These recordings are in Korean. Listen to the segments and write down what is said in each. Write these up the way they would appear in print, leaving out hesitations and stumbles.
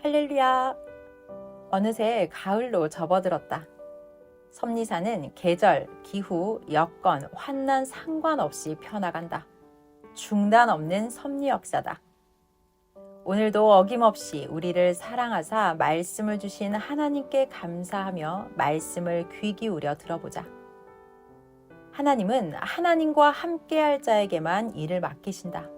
할렐루야! 어느새 가을로 접어들었다. 섭리사는 계절, 기후, 여건, 환난 상관없이 펴나간다. 중단 없는 섭리 역사다. 오늘도 어김없이 우리를 사랑하사 말씀을 주신 하나님께 감사하며 말씀을 귀 기울여 들어보자. 하나님은 하나님과 함께할 자에게만 일을 맡기신다.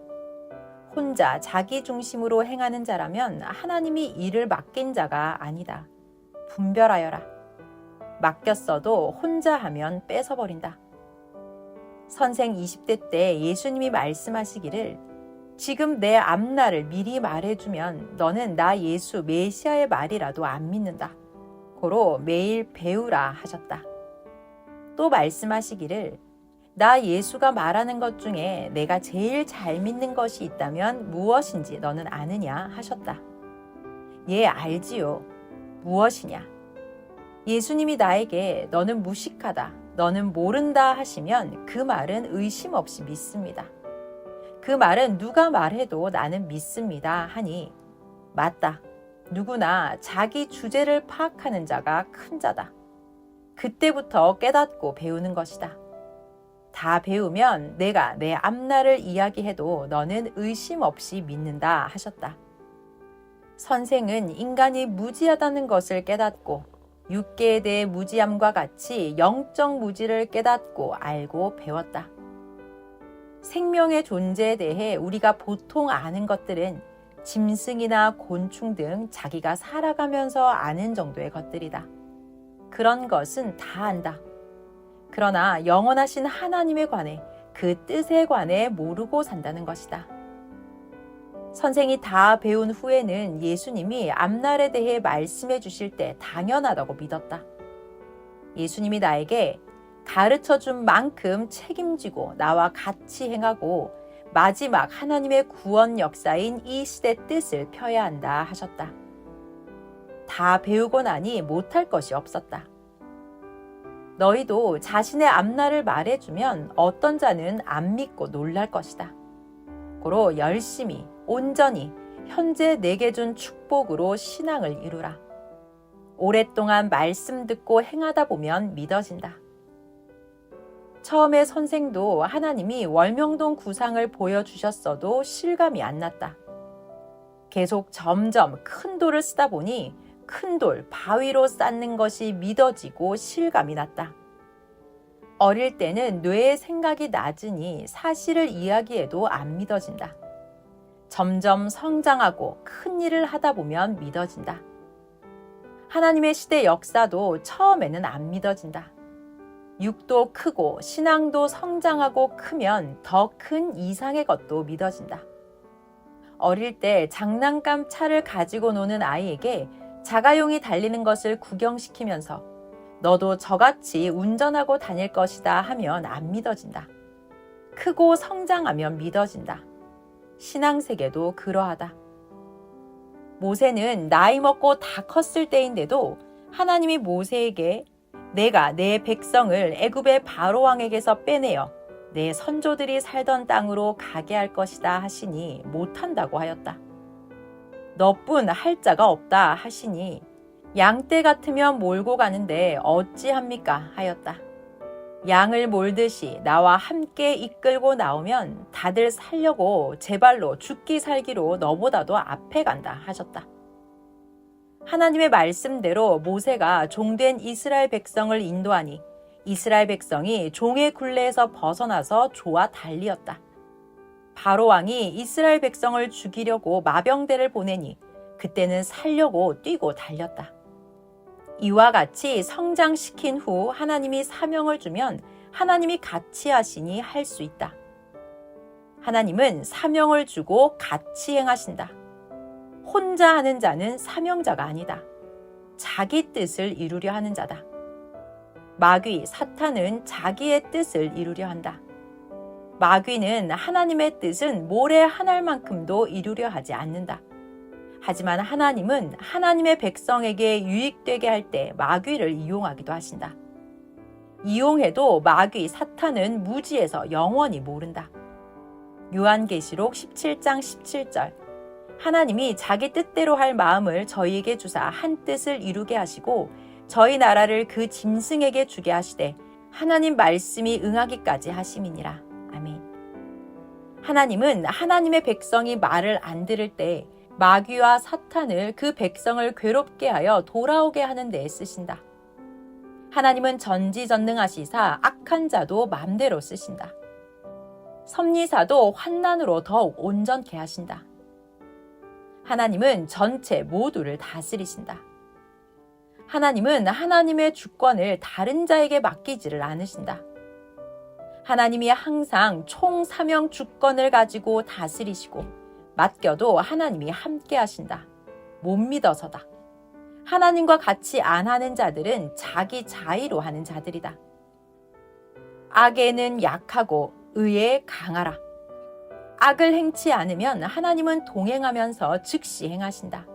혼자 자기 중심으로 행하는 자라면 하나님이 일을 맡긴 자가 아니다. 분별하여라. 맡겼어도 혼자 하면 뺏어버린다. 선생 20대 때 예수님이 말씀하시기를 지금 내 앞날을 미리 말해주면 너는 나 예수 메시아의 말이라도 안 믿는다. 고로 매일 배우라 하셨다. 또 말씀하시기를 나 예수가 말하는 것 중에 내가 제일 잘 믿는 것이 있다면 무엇인지 너는 아느냐 하셨다. 예, 알지요. 무엇이냐? 예수님이 나에게 너는 무식하다, 너는 모른다 하시면 그 말은 의심 없이 믿습니다. 그 말은 누가 말해도 나는 믿습니다 하니 맞다. 누구나 자기 주제를 파악하는 자가 큰 자다. 그때부터 깨닫고 배우는 것이다. 다 배우면 내가 내 앞날을 이야기해도 너는 의심 없이 믿는다 하셨다. 선생은 인간이 무지하다는 것을 깨닫고 육계에 대해 무지함과 같이 영적 무지를 깨닫고 알고 배웠다. 생명의 존재에 대해 우리가 보통 아는 것들은 짐승이나 곤충 등 자기가 살아가면서 아는 정도의 것들이다. 그런 것은 다 안다. 그러나 영원하신 하나님에 관해 그 뜻에 관해 모르고 산다는 것이다. 선생이 다 배운 후에는 예수님이 앞날에 대해 말씀해 주실 때 당연하다고 믿었다. 예수님이 나에게 가르쳐 준 만큼 책임지고 나와 같이 행하고 마지막 하나님의 구원 역사인 이 시대 뜻을 펴야 한다 하셨다. 다 배우고 나니 못할 것이 없었다. 너희도 자신의 앞날을 말해주면 어떤 자는 안 믿고 놀랄 것이다. 고로 열심히 온전히 현재 내게 준 축복으로 신앙을 이루라. 오랫동안 말씀 듣고 행하다 보면 믿어진다. 처음에 선생도 하나님이 월명동 구상을 보여주셨어도 실감이 안 났다. 계속 점점 큰 돌을 쓰다 보니 큰 돌, 바위로 쌓는 것이 믿어지고 실감이 났다. 어릴 때는 뇌의 생각이 낮으니 사실을 이야기해도 안 믿어진다. 점점 성장하고 큰 일을 하다 보면 믿어진다. 하나님의 시대 역사도 처음에는 안 믿어진다. 육도 크고 신앙도 성장하고 크면 더 큰 이상의 것도 믿어진다. 어릴 때 장난감 차를 가지고 노는 아이에게 자가용이 달리는 것을 구경시키면서 너도 저같이 운전하고 다닐 것이다 하면 안 믿어진다. 크고 성장하면 믿어진다. 신앙세계도 그러하다. 모세는 나이 먹고 다 컸을 때인데도 하나님이 모세에게 내가 내 백성을 애굽의 바로 왕에게서 빼내어 내 선조들이 살던 땅으로 가게 할 것이다 하시니 못한다고 하였다. 너뿐 할 자가 없다 하시니 양떼 같으면 몰고 가는데 어찌합니까 하였다. 양을 몰듯이 나와 함께 이끌고 나오면 다들 살려고 제 발로 죽기 살기로 너보다도 앞에 간다 하셨다. 하나님의 말씀대로 모세가 종된 이스라엘 백성을 인도하니 이스라엘 백성이 종의 굴레에서 벗어나서 조와 달리었다. 바로 왕이 이스라엘 백성을 죽이려고 마병대를 보내니 그때는 살려고 뛰고 달렸다. 이와 같이 성장시킨 후 하나님이 사명을 주면 하나님이 같이 하시니 할 수 있다. 하나님은 사명을 주고 같이 행하신다. 혼자 하는 자는 사명자가 아니다. 자기 뜻을 이루려 하는 자다. 마귀, 사탄은 자기의 뜻을 이루려 한다. 마귀는 하나님의 뜻은 모래 한 알만큼도 이루려 하지 않는다. 하지만 하나님은 하나님의 백성에게 유익되게 할 때 마귀를 이용하기도 하신다. 이용해도 마귀, 사탄은 무지해서 영원히 모른다. 요한계시록 17장 17절 하나님이 자기 뜻대로 할 마음을 저희에게 주사 한 뜻을 이루게 하시고 저희 나라를 그 짐승에게 주게 하시되 하나님 말씀이 응하기까지 하심이니라. 아멘. 하나님은 하나님의 백성이 말을 안 들을 때 마귀와 사탄을 그 백성을 괴롭게 하여 돌아오게 하는 데 쓰신다. 하나님은 전지전능하시사 악한 자도 맘대로 쓰신다. 섭리사도 환난으로 더욱 온전케 하신다. 하나님은 전체 모두를 다스리신다. 하나님은 하나님의 주권을 다른 자에게 맡기지를 않으신다. 하나님이 항상 총 사명 주권을 가지고 다스리시고 맡겨도 하나님이 함께 하신다. 못 믿어서다. 하나님과 같이 안 하는 자들은 자기 자의로 하는 자들이다. 악에는 약하고 의에 강하라. 악을 행치 않으면 하나님은 동행하면서 즉시 행하신다.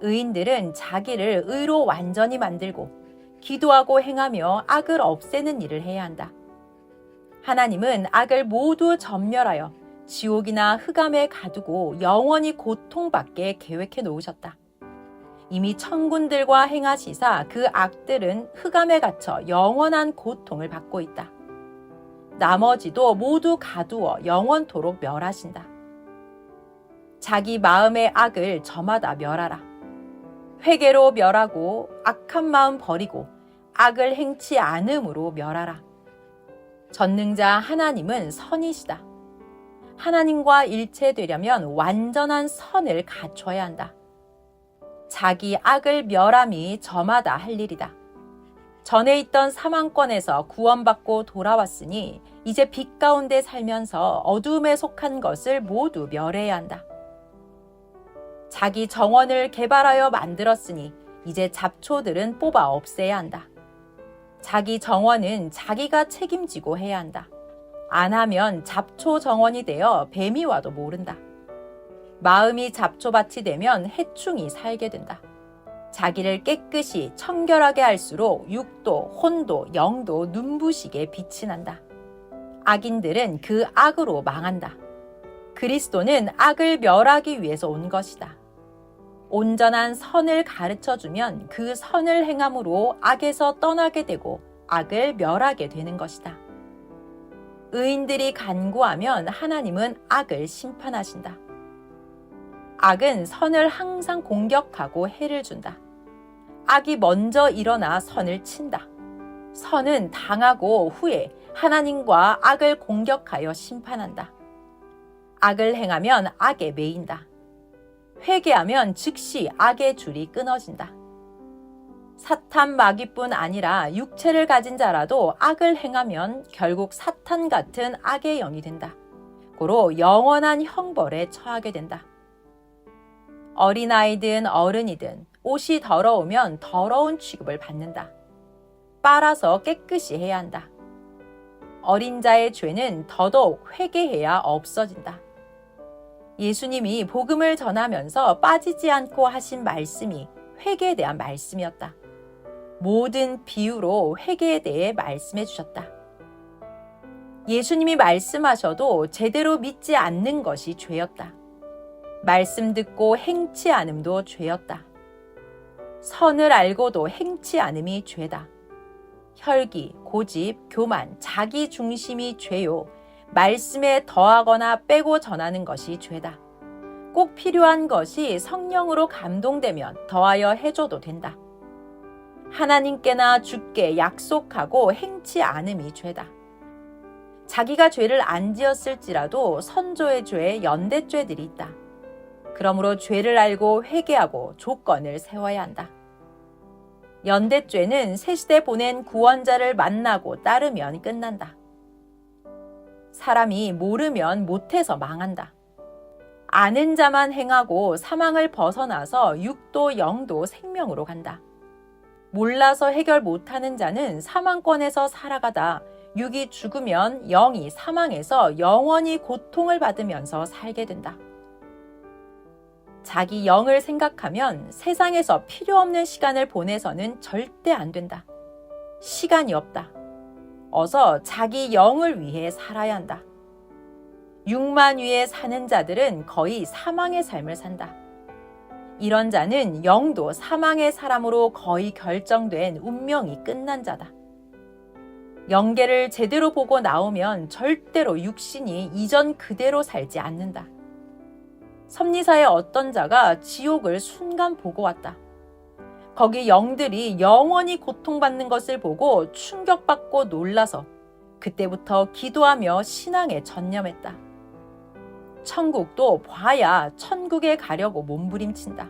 의인들은 자기를 의로 완전히 만들고 기도하고 행하며 악을 없애는 일을 해야 한다. 하나님은 악을 모두 전멸하여 지옥이나 흑암에 가두고 영원히 고통받게 계획해 놓으셨다. 이미 천군들과 행하시사 그 악들은 흑암에 갇혀 영원한 고통을 받고 있다. 나머지도 모두 가두어 영원토록 멸하신다. 자기 마음의 악을 저마다 멸하라. 회개로 멸하고 악한 마음 버리고 악을 행치 않음으로 멸하라. 전능자 하나님은 선이시다. 하나님과 일체되려면 완전한 선을 갖춰야 한다. 자기 악을 멸함이 저마다 할 일이다. 전에 있던 사망권에서 구원받고 돌아왔으니 이제 빛 가운데 살면서 어두움에 속한 것을 모두 멸해야 한다. 자기 정원을 개발하여 만들었으니 이제 잡초들은 뽑아 없애야 한다. 자기 정원은 자기가 책임지고 해야 한다. 안 하면 잡초 정원이 되어 뱀이 와도 모른다. 마음이 잡초밭이 되면 해충이 살게 된다. 자기를 깨끗이 청결하게 할수록 육도, 혼도, 영도 눈부시게 빛이 난다. 악인들은 그 악으로 망한다. 그리스도는 악을 멸하기 위해서 온 것이다. 온전한 선을 가르쳐주면 그 선을 행함으로 악에서 떠나게 되고 악을 멸하게 되는 것이다. 의인들이 간구하면 하나님은 악을 심판하신다. 악은 선을 항상 공격하고 해를 준다. 악이 먼저 일어나 선을 친다. 선은 당하고 후에 하나님과 악을 공격하여 심판한다. 악을 행하면 악에 매인다. 회개하면 즉시 악의 줄이 끊어진다. 사탄 마귀뿐 아니라 육체를 가진 자라도 악을 행하면 결국 사탄 같은 악의 영이 된다. 고로 영원한 형벌에 처하게 된다. 어린아이든 어른이든 옷이 더러우면 더러운 취급을 받는다. 빨아서 깨끗이 해야 한다. 어린 자의 죄는 더더욱 회개해야 없어진다. 예수님이 복음을 전하면서 빠지지 않고 하신 말씀이 회개에 대한 말씀이었다. 모든 비유로 회개에 대해 말씀해 주셨다. 예수님이 말씀하셔도 제대로 믿지 않는 것이 죄였다. 말씀 듣고 행치 않음도 죄였다. 선을 알고도 행치 않음이 죄다. 혈기, 고집, 교만, 자기 중심이 죄요. 말씀에 더하거나 빼고 전하는 것이 죄다. 꼭 필요한 것이 성령으로 감동되면 더하여 해줘도 된다. 하나님께나 주께 약속하고 행치 않음이 죄다. 자기가 죄를 안 지었을지라도 선조의 죄, 연대죄들이 있다. 그러므로 죄를 알고 회개하고 조건을 세워야 한다. 연대죄는 새 시대 보낸 구원자를 만나고 따르면 끝난다. 사람이 모르면 못해서 망한다. 아는 자만 행하고 사망을 벗어나서 육도 영도 생명으로 간다. 몰라서 해결 못하는 자는 사망권에서 살아가다 육이 죽으면 영이 사망에서 영원히 고통을 받으면서 살게 된다. 자기 영을 생각하면 세상에서 필요 없는 시간을 보내서는 절대 안 된다. 시간이 없다. 어서 자기 영을 위해 살아야 한다. 육만 위에 사는 자들은 거의 사망의 삶을 산다. 이런 자는 영도 사망의 사람으로 거의 결정된 운명이 끝난 자다. 영계를 제대로 보고 나오면 절대로 육신이 이전 그대로 살지 않는다. 섭리사의 어떤 자가 지옥을 순간 보고 왔다. 거기 영들이 영원히 고통받는 것을 보고 충격받고 놀라서 그때부터 기도하며 신앙에 전념했다. 천국도 봐야 천국에 가려고 몸부림친다.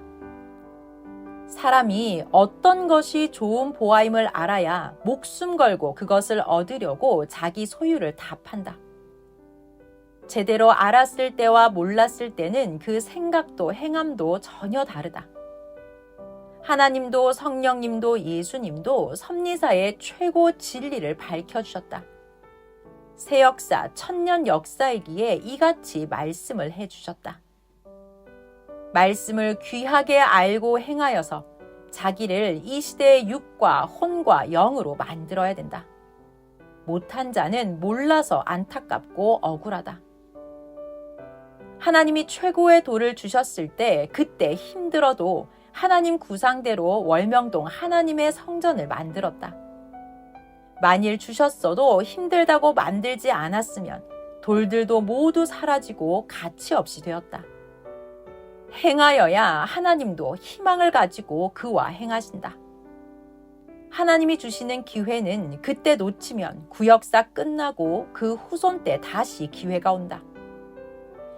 사람이 어떤 것이 좋은 보아임을 알아야 목숨 걸고 그것을 얻으려고 자기 소유를 다 판다. 제대로 알았을 때와 몰랐을 때는 그 생각도 행함도 전혀 다르다. 하나님도 성령님도 예수님도 섭리사의 최고 진리를 밝혀주셨다. 새 역사, 천년 역사이기에 이같이 말씀을 해주셨다. 말씀을 귀하게 알고 행하여서 자기를 이 시대의 육과 혼과 영으로 만들어야 된다. 못한 자는 몰라서 안타깝고 억울하다. 하나님이 최고의 도를 주셨을 때 그때 힘들어도 하나님 구상대로 월명동 하나님의 성전을 만들었다. 만일 주셨어도 힘들다고 만들지 않았으면 돌들도 모두 사라지고 가치 없이 되었다. 행하여야 하나님도 희망을 가지고 그와 행하신다. 하나님이 주시는 기회는 그때 놓치면 구역사 끝나고 그 후손 때 다시 기회가 온다.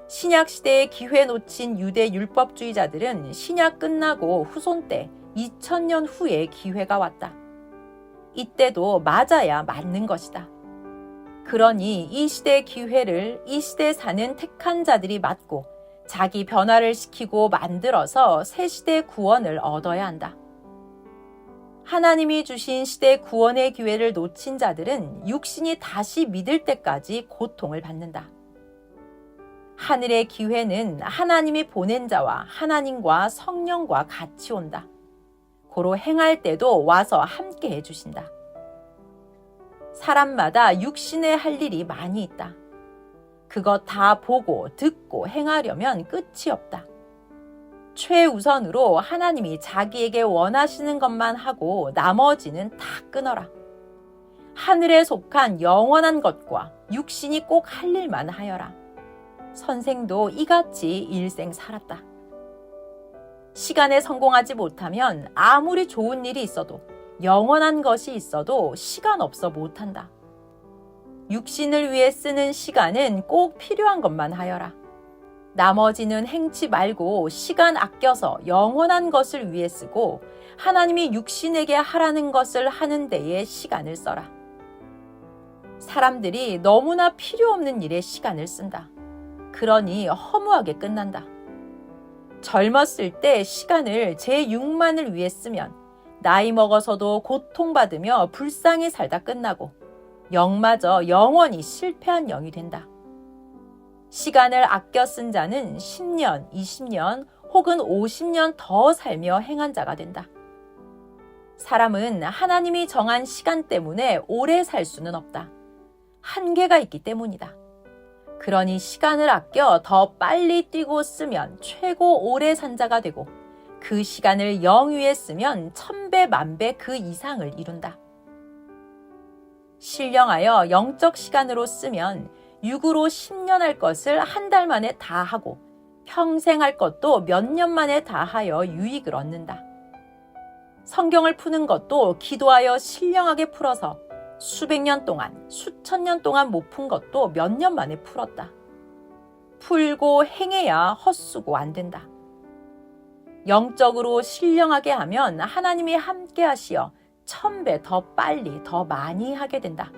신약 시대에 기회 놓친 유대 율법주의자들은 신약 끝나고 후손 때 2000년 후에 기회가 왔다. 이때도 맞아야 맞는 것이다. 그러니 이 시대의 기회를 이 시대에 사는 택한 자들이 맞고 자기 변화를 시키고 만들어서 새 시대의 구원을 얻어야 한다. 하나님이 주신 시대 구원의 기회를 놓친 자들은 육신이 다시 믿을 때까지 고통을 받는다. 하늘의 기회는 하나님이 보낸 자와 하나님과 성령과 같이 온다. 고로 행할 때도 와서 함께 해주신다. 사람마다 육신에 할 일이 많이 있다. 그것 다 보고 듣고 행하려면 끝이 없다. 최우선으로 하나님이 자기에게 원하시는 것만 하고 나머지는 다 끊어라. 하늘에 속한 영원한 것과 육신이 꼭 할 일만 하여라. 선생도 이같이 일생 살았다. 시간에 성공하지 못하면 아무리 좋은 일이 있어도 영원한 것이 있어도 시간 없어 못한다. 육신을 위해 쓰는 시간은 꼭 필요한 것만 하여라. 나머지는 행치 말고 시간 아껴서 영원한 것을 위해 쓰고 하나님이 육신에게 하라는 것을 하는 데에 시간을 써라. 사람들이 너무나 필요 없는 일에 시간을 쓴다. 그러니 허무하게 끝난다. 젊었을 때 시간을 제 육만을 위해 쓰면 나이 먹어서도 고통받으며 불쌍히 살다 끝나고 영마저 영원히 실패한 영이 된다. 시간을 아껴 쓴 자는 10년, 20년 혹은 50년 더 살며 행한 자가 된다. 사람은 하나님이 정한 시간 때문에 오래 살 수는 없다. 한계가 있기 때문이다. 그러니 시간을 아껴 더 빨리 뛰고 쓰면 최고 오래 산 자가 되고 그 시간을 영 위에 쓰면 1000배, 1000배 그 이상을 이룬다. 신령하여 영적 시간으로 쓰면 육으로 10년 할 것을 한 달 만에 다 하고 평생 할 것도 몇 년 만에 다 하여 유익을 얻는다. 성경을 푸는 것도 기도하여 신령하게 풀어서 수백 년 동안, 수천 년 동안 못 푼 것도 몇 년 만에 풀었다. 풀고 행해야 헛수고 안 된다. 영적으로 신령하게 하면 하나님이 함께 하시어 1000배 더 빨리 더 많이 하게 된다.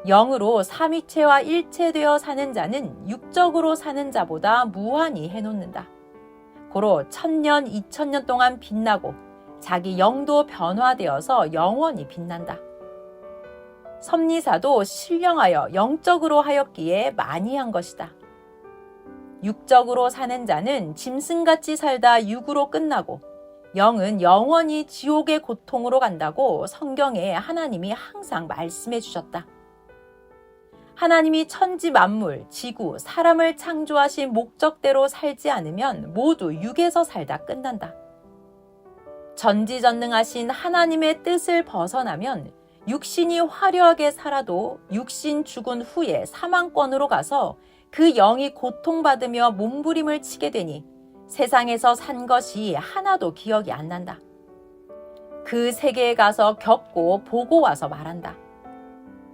영으로 삼위체와 일체되어 사는 자는 육적으로 사는 자보다 무한히 해놓는다. 고로 1000년, 2000년 동안 빛나고 자기 영도 변화되어서 영원히 빛난다. 섭리사도 신령하여 영적으로 하였기에 많이 한 것이다. 육적으로 사는 자는 짐승같이 살다 육으로 끝나고 영은 영원히 지옥의 고통으로 간다고 성경에 하나님이 항상 말씀해 주셨다. 하나님이 천지 만물, 지구, 사람을 창조하신 목적대로 살지 않으면 모두 육에서 살다 끝난다. 전지전능하신 하나님의 뜻을 벗어나면 육신이 화려하게 살아도 육신 죽은 후에 사망권으로 가서 그 영이 고통받으며 몸부림을 치게 되니 세상에서 산 것이 하나도 기억이 안 난다. 그 세계에 가서 겪고 보고 와서 말한다.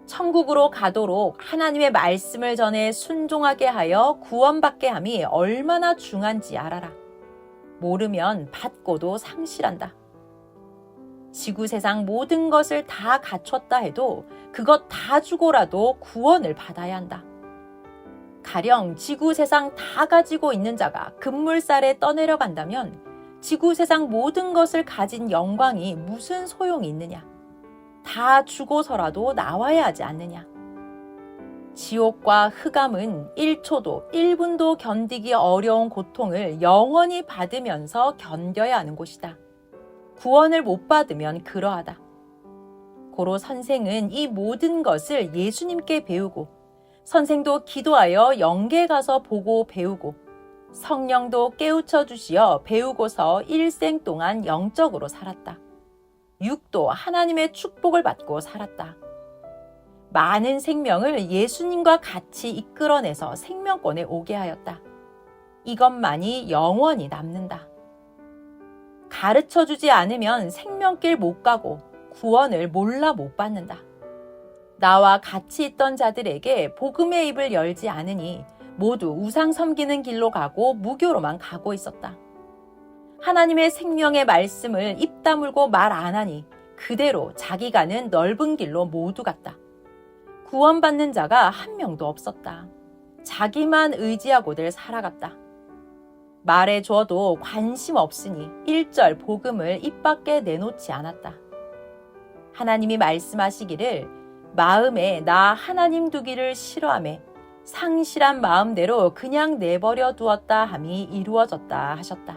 천국으로 가도록 하나님의 말씀을 전해 순종하게 하여 구원받게 함이 얼마나 중한지 알아라. 모르면 받고도 상실한다. 지구 세상 모든 것을 다 갖췄다 해도 그것 다 주고라도 구원을 받아야 한다. 가령 지구 세상 다 가지고 있는 자가 급물살에 떠내려간다면 지구 세상 모든 것을 가진 영광이 무슨 소용이 있느냐? 다 주고서라도 나와야 하지 않느냐? 지옥과 흑암은 1초도 1분도 견디기 어려운 고통을 영원히 받으면서 견뎌야 하는 곳이다. 구원을 못 받으면 그러하다. 고로 선생은 이 모든 것을 예수님께 배우고 선생도 기도하여 영계에 가서 보고 배우고 성령도 깨우쳐 주시어 배우고서 일생 동안 영적으로 살았다. 육도 하나님의 축복을 받고 살았다. 많은 생명을 예수님과 같이 이끌어내서 생명권에 오게 하였다. 이것만이 영원히 남는다. 가르쳐주지 않으면 생명길 못 가고 구원을 몰라 못 받는다. 나와 같이 있던 자들에게 복음의 입을 열지 않으니 모두 우상 섬기는 길로 가고 무교로만 가고 있었다. 하나님의 생명의 말씀을 입 다물고 말 안 하니 그대로 자기 가는 넓은 길로 모두 갔다. 구원받는 자가 한 명도 없었다. 자기만 의지하고들 살아갔다. 말해 주어도 관심 없으니 일절 복음을 입 밖에 내놓지 않았다. 하나님이 말씀하시기를 마음에 나 하나님 두기를 싫어하며 상실한 마음대로 그냥 내버려 두었다 함이 이루어졌다 하셨다.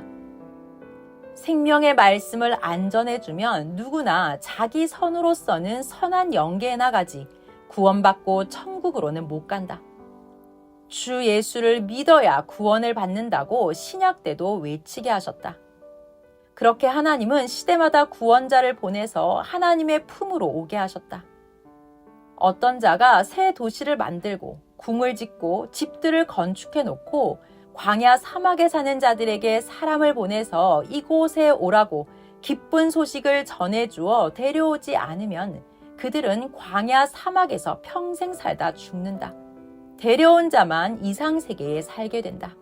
생명의 말씀을 안 전해주면 누구나 자기 선으로서는 선한 영계에 나가지 구원받고 천국으로는 못 간다. 주 예수를 믿어야 구원을 받는다고 신약 때도 외치게 하셨다. 그렇게 하나님은 시대마다 구원자를 보내서 하나님의 품으로 오게 하셨다. 어떤 자가 새 도시를 만들고 궁을 짓고 집들을 건축해 놓고 광야 사막에 사는 자들에게 사람을 보내서 이곳에 오라고 기쁜 소식을 전해주어 데려오지 않으면 그들은 광야 사막에서 평생 살다 죽는다. 데려온 자만 이상세계에 살게 된다.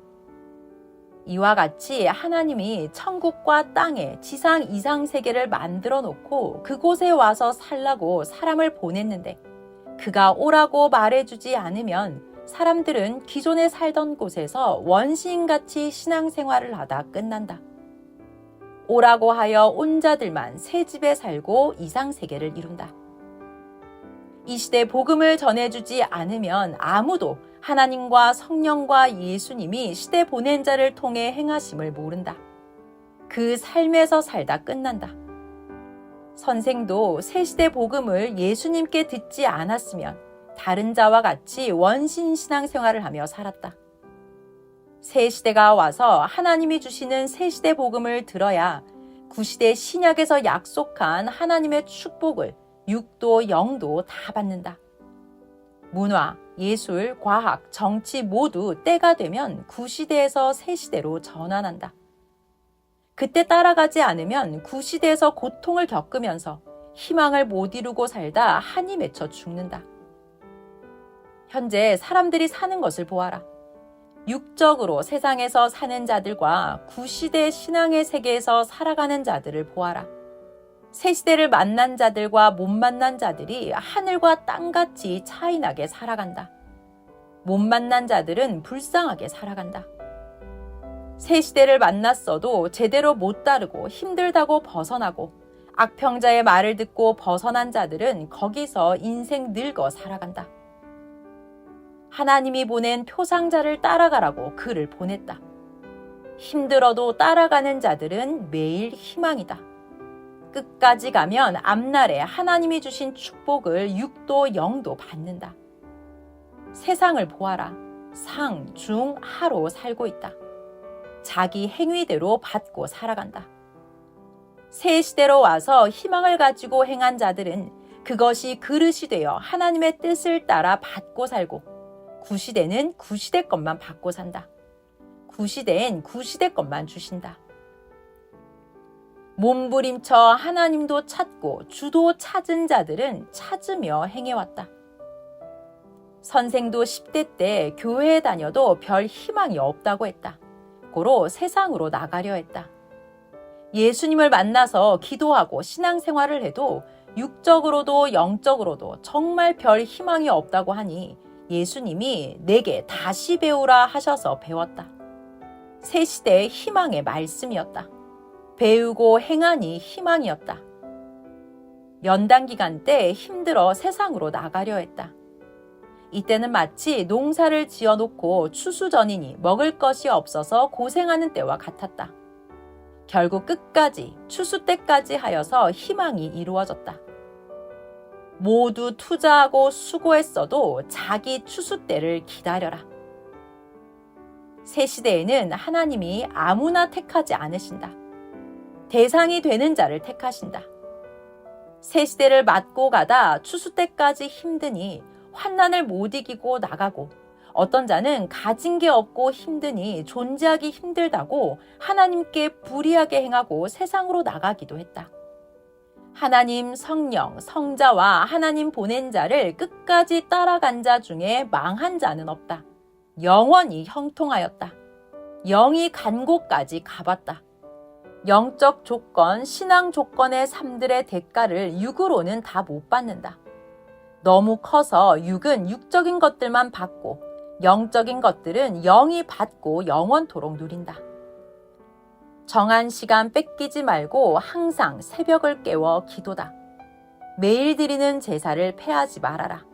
이와 같이 하나님이 천국과 땅에 지상 이상세계를 만들어 놓고 그곳에 와서 살라고 사람을 보냈는데 그가 오라고 말해주지 않으면 사람들은 기존에 살던 곳에서 원시인같이 신앙생활을 하다 끝난다. 오라고 하여 온 자들만 새 집에 살고 이상세계를 이룬다. 이 시대 복음을 전해주지 않으면 아무도 하나님과 성령과 예수님이 시대 보낸 자를 통해 행하심을 모른다. 그 삶에서 살다 끝난다. 선생도 새 시대 복음을 예수님께 듣지 않았으면 다른 자와 같이 원신 신앙생활을 하며 살았다. 새 시대가 와서 하나님이 주시는 새 시대 복음을 들어야 구시대 신약에서 약속한 하나님의 축복을 육도 영도 다 받는다. 문화, 예술, 과학, 정치 모두 때가 되면 구시대에서 새 시대로 전환한다. 그때 따라가지 않으면 구시대에서 고통을 겪으면서 희망을 못 이루고 살다 한이 맺혀 죽는다. 현재 사람들이 사는 것을 보아라. 육적으로 세상에서 사는 자들과 구시대 신앙의 세계에서 살아가는 자들을 보아라. 새 시대를 만난 자들과 못 만난 자들이 하늘과 땅같이 차이나게 살아간다. 못 만난 자들은 불쌍하게 살아간다. 새 시대를 만났어도 제대로 못 따르고 힘들다고 벗어나고 악평자의 말을 듣고 벗어난 자들은 거기서 인생 늙어 살아간다. 하나님이 보낸 표상자를 따라가라고 그를 보냈다. 힘들어도 따라가는 자들은 매일 희망이다. 끝까지 가면 앞날에 하나님이 주신 축복을 육도 영도 받는다. 세상을 보아라. 상, 중, 하로 살고 있다. 자기 행위대로 받고 살아간다. 새 시대로 와서 희망을 가지고 행한 자들은 그것이 그릇이 되어 하나님의 뜻을 따라 받고 살고, 구시대는 구시대 것만 받고 산다. 구시대엔 구시대 것만 주신다. 몸부림쳐 하나님도 찾고 주도 찾은 자들은 찾으며 행해왔다. 선생도 10대 때 교회에 다녀도 별 희망이 없다고 했다. 고로 세상으로 나가려 했다. 예수님을 만나서 기도하고 신앙생활을 해도 육적으로도 영적으로도 정말 별 희망이 없다고 하니 예수님이 내게 다시 배우라 하셔서 배웠다. 새 시대의 희망의 말씀이었다. 배우고 행하니 희망이었다. 연단 기간 때 힘들어 세상으로 나가려 했다. 이때는 마치 농사를 지어놓고 추수 전이니 먹을 것이 없어서 고생하는 때와 같았다. 결국 끝까지 추수 때까지 하여서 희망이 이루어졌다. 모두 투자하고 수고했어도 자기 추수 때를 기다려라. 새 시대에는 하나님이 아무나 택하지 않으신다. 대상이 되는 자를 택하신다. 새 시대를 맞고 가다 추수 때까지 힘드니 환난을 못 이기고 나가고, 어떤 자는 가진 게 없고 힘드니 존재하기 힘들다고 하나님께 불의하게 행하고 세상으로 나가기도 했다. 하나님, 성령, 성자와 하나님 보낸 자를 끝까지 따라간 자 중에 망한 자는 없다. 영원히 형통하였다. 영이 간 곳까지 가봤다. 영적 조건, 신앙 조건의 삶들의 대가를 육으로는 다 못 받는다. 너무 커서 육은 육적인 것들만 받고 영적인 것들은 영이 받고 영원토록 누린다. 정한 시간 뺏기지 말고 항상 새벽을 깨워 기도다. 매일 드리는 제사를 패하지 말아라.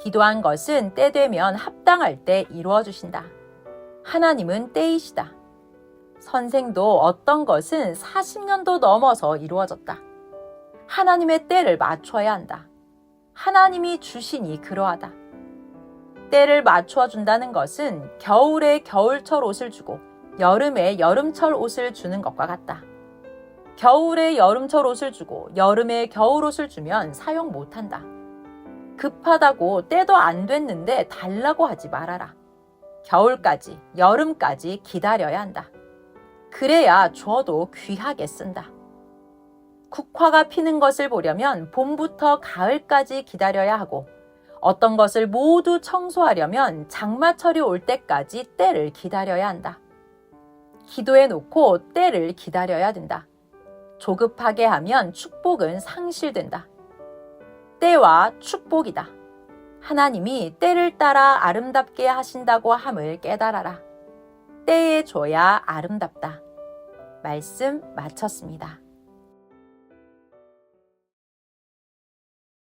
기도한 것은 때 되면 합당할 때 이루어 주신다. 하나님은 때이시다. 선생도 어떤 것은 40년도 넘어서 이루어졌다. 하나님의 때를 맞춰야 한다. 하나님이 주시니 그러하다. 때를 맞춰 준다는 것은 겨울에 겨울철 옷을 주고 여름에 여름철 옷을 주는 것과 같다. 겨울에 여름철 옷을 주고 여름에 겨울 옷을 주면 사용 못한다. 급하다고 때도 안 됐는데 달라고 하지 말아라. 겨울까지, 여름까지 기다려야 한다. 그래야 줘도 귀하게 쓴다. 국화가 피는 것을 보려면 봄부터 가을까지 기다려야 하고, 어떤 것을 모두 청소하려면 장마철이 올 때까지 때를 기다려야 한다. 기도해 놓고 때를 기다려야 된다. 조급하게 하면 축복은 상실된다. 때와 축복이다. 하나님이 때를 따라 아름답게 하신다고 함을 깨달아라. 때에 줘야 아름답다. 말씀 마쳤습니다.